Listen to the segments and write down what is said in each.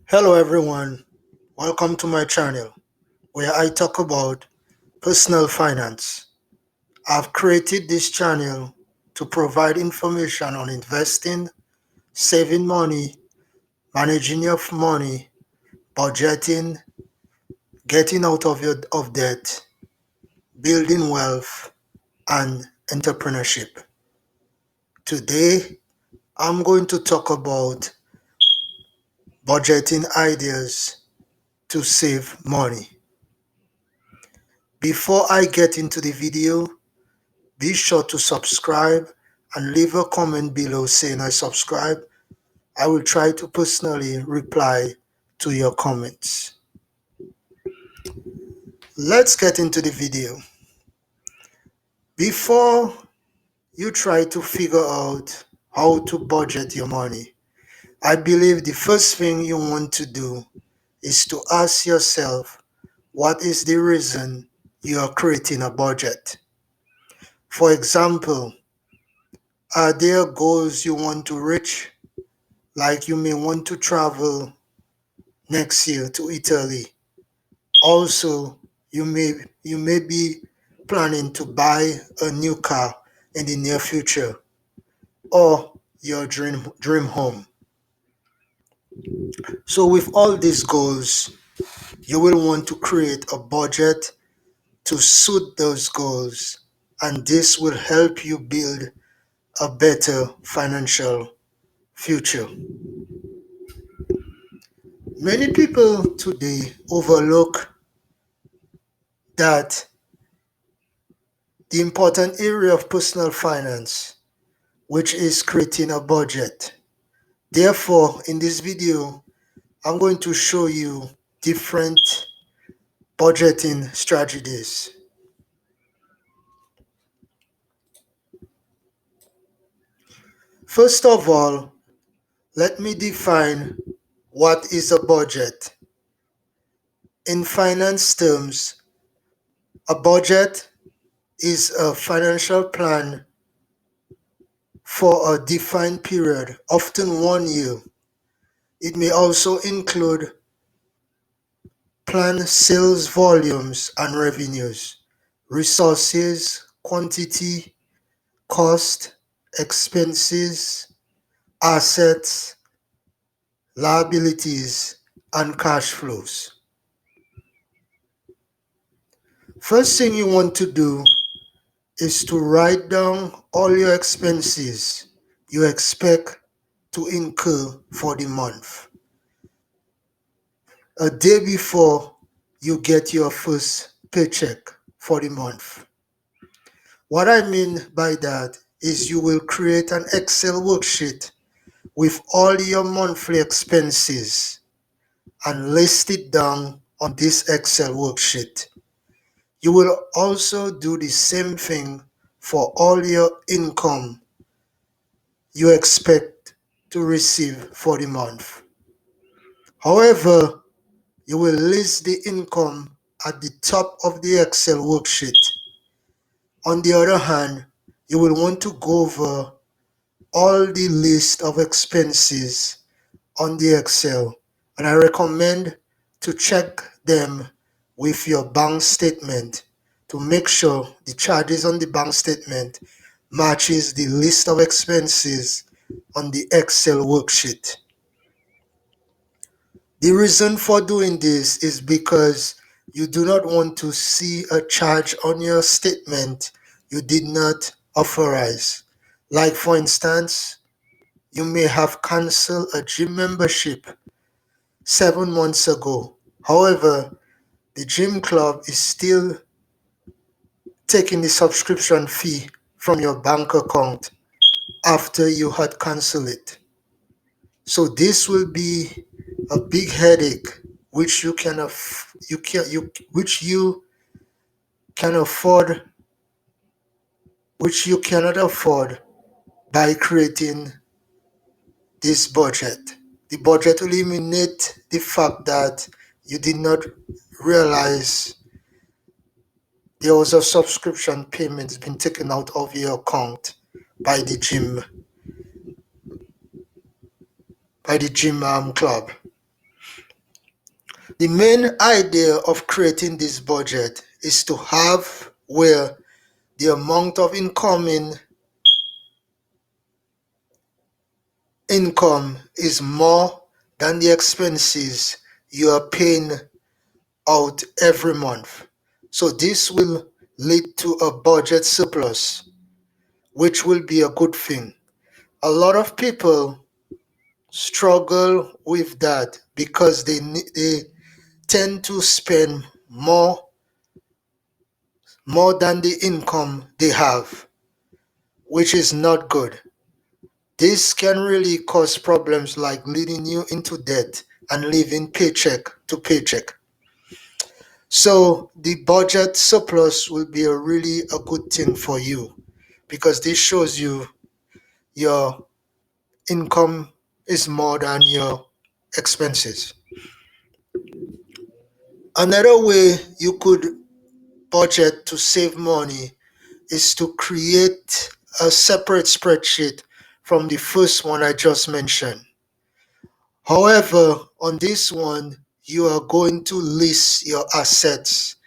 Hello everyone, welcome to my channel where I talk about personal finance. I've created this channel to provide information on investing, saving money, managing your money, budgeting, getting out of debt, building wealth, and entrepreneurship. Today, I'm going to talk about budgeting ideas to save money. Before I get into the video, be sure to subscribe and leave a comment below saying I subscribe. I will try to personally reply to your comments. Let's get into the video. Before you try to figure out how to budget your money, I believe the first thing you want to do is to ask yourself, what is the reason you are creating a budget? For example, are there goals you want to reach? Like you may want to travel next year to Italy. Also, you may be planning to buy a new car in the near future or your dream home. So with all these goals, you will want to create a budget to suit those goals, and this will help you build a better financial future. Many people today overlook that the important area of personal finance, which is creating a budget. Therefore, in this video, I'm going to show you different budgeting strategies. First of all, let me define what is a budget. In finance terms, a budget is a financial plan for a defined period, often 1 year. It may also include planned sales volumes and revenues, resources, quantity, cost, expenses, assets, liabilities, and cash flows. First thing you want to do is to write down all your expenses you expect to incur for the month. A day before you get your first paycheck for the month. What I mean by that is you will create an Excel worksheet with all your monthly expenses and list it down on this Excel worksheet. You will also do the same thing for all your income you expect to receive for the month. However, you will list the income at the top of the Excel worksheet. On the other hand, you will want to go over all the list of expenses on the Excel, and I recommend to check them with your bank statement to make sure the charges on the bank statement matches the list of expenses on the Excel worksheet. The reason for doing this is because you do not want to see a charge on your statement you did not authorize. Like for instance, you may have canceled a gym membership 7 months ago. However, the gym club is still taking the subscription fee from your bank account after you had canceled it. So this will be a big headache which you can which you can afford which you cannot afford by creating this budget. The budget will eliminate the fact that you did not realize there was a subscription payment being taken out of your account by the gym club. The main idea of creating this budget is to have where the amount of income is more than the expenses you are paying out every month. So this will lead to a budget surplus, which will be a good thing. A lot of people struggle with that because they tend to spend more than the income they have, which is not good. This can really cause problems like leading you into debt and living paycheck to paycheck. So the budget surplus will be a really a good thing for you because this shows you your income is more than your expenses. Another way you could budget to save money is to create a separate spreadsheet from the first one I just mentioned. However, on this one, you are going to list your assets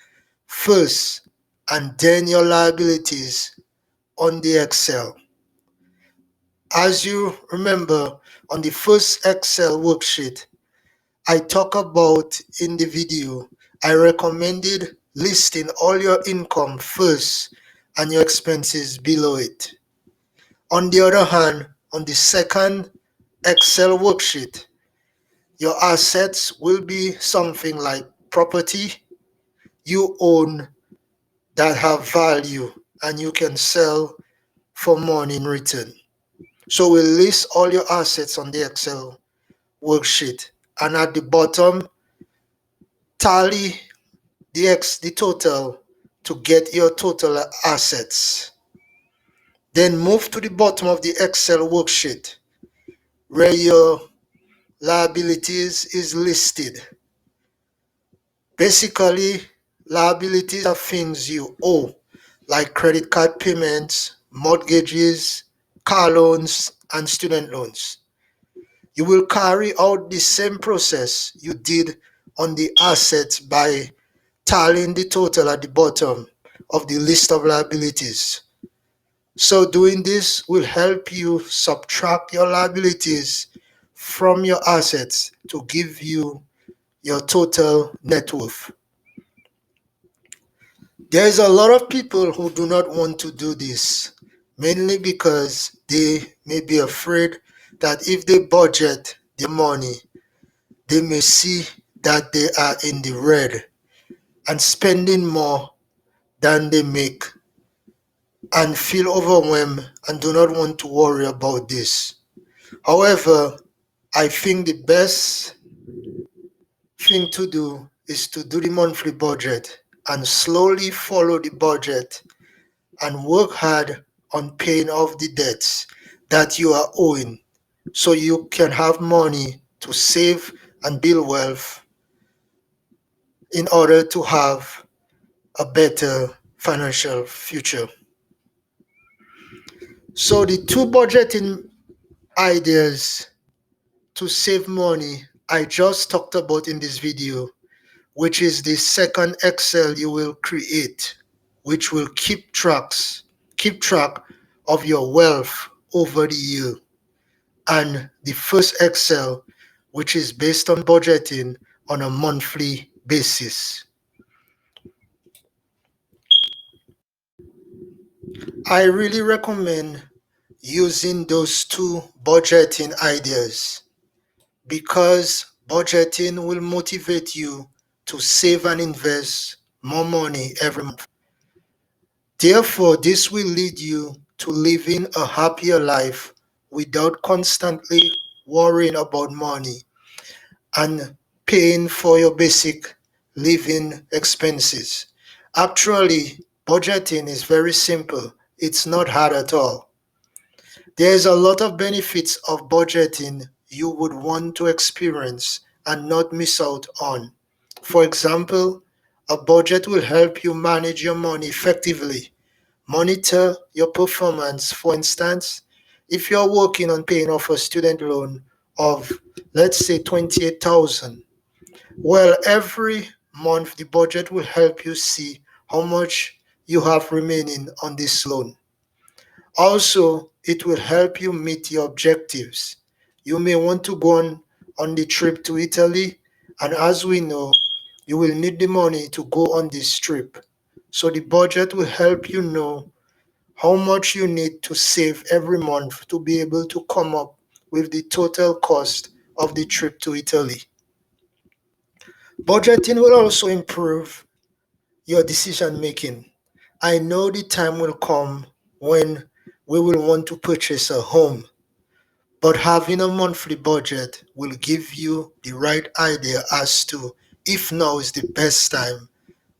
first and then your liabilities on the Excel. As you remember, on the first Excel worksheet I talk about in the video, I recommended listing all your income first and your expenses below it. On the other hand, on the second Excel worksheet, your assets will be something like property you own that have value and you can sell for money in return. So we'll list all your assets on the Excel worksheet, and at the bottom, tally the total to get your total assets. Then move to the bottom of the Excel worksheet where your liabilities is listed. Basically, liabilities are things you owe, like credit card payments, mortgages, car loans, and student loans. You will carry out the same process you did on the assets by tallying the total at the bottom of the list of liabilities. So doing this will help you subtract your liabilities from your assets to give you your total net worth. There's a lot of people who do not want to do this, mainly because they may be afraid that if they budget their money, they may see that they are in the red and spending more than they make and feel overwhelmed and do not want to worry about this. However, I think the best thing to do is to do the monthly budget and slowly follow the budget and work hard on paying off the debts that you are owing so you can have money to save and build wealth in order to have a better financial future. So the two budgeting ideas to save money I just talked about in this video, which is the second Excel you will create, which will keep track of your wealth over the year, and the first Excel, which is based on budgeting on a monthly basis. I really recommend using those two budgeting ideas because budgeting will motivate you to save and invest more money every month. Therefore, this will lead you to living a happier life without constantly worrying about money and paying for your basic living expenses. Actually, budgeting is very simple. It's not hard at all. There's a lot of benefits of budgeting you would want to experience and not miss out on. For example, a budget will help you manage your money effectively, monitor your performance. For instance, if you're working on paying off a student loan of, let's say, 28,000, Well, every month the budget will help you see how much you have remaining on this loan. Also, it will help you meet your objectives. You may want to go on the trip to Italy, and as we know, you will need the money to go on this trip. So the budget will help you know how much you need to save every month to be able to come up with the total cost of the trip to Italy. Budgeting will also improve your decision making. I know the time will come when we will want to purchase a home, but having a monthly budget will give you the right idea as to if now is the best time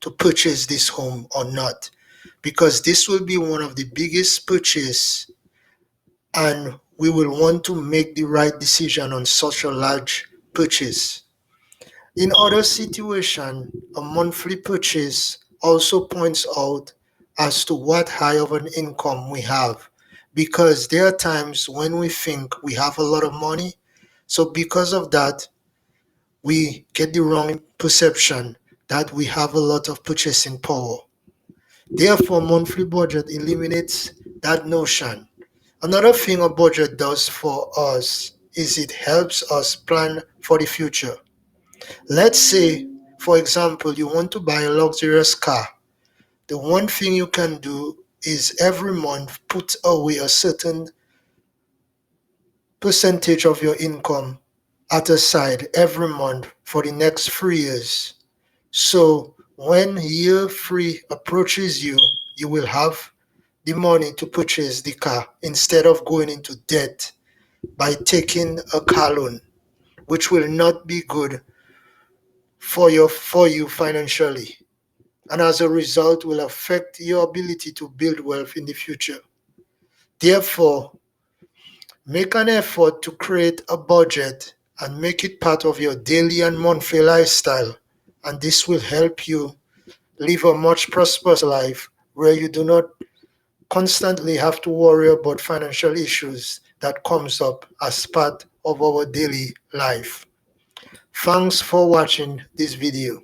to purchase this home or not, because this will be one of the biggest purchase, and we will want to make the right decision on such a large purchase. In other situation, a monthly purchase also points out as to what high of an income we have, because there are times when we think we have a lot of money, so because of that we get the wrong perception that we have a lot of purchasing power. Therefore, monthly budget eliminates that notion. Another thing a budget does for us is it helps us plan for the future. Let's say, for example, you want to buy a luxurious car. The one thing you can do is every month put away a certain percentage of your income at a side every month for the next 3 years. So when year three approaches you, you will have the money to purchase the car instead of going into debt by taking a car loan, which will not be good for you financially, and as a result will affect your ability to build wealth in the future. Therefore, make an effort to create a budget and make it part of your daily and monthly lifestyle, and this will help you live a much prosperous life where you do not constantly have to worry about financial issues that comes up as part of our daily life. Thanks for watching this video.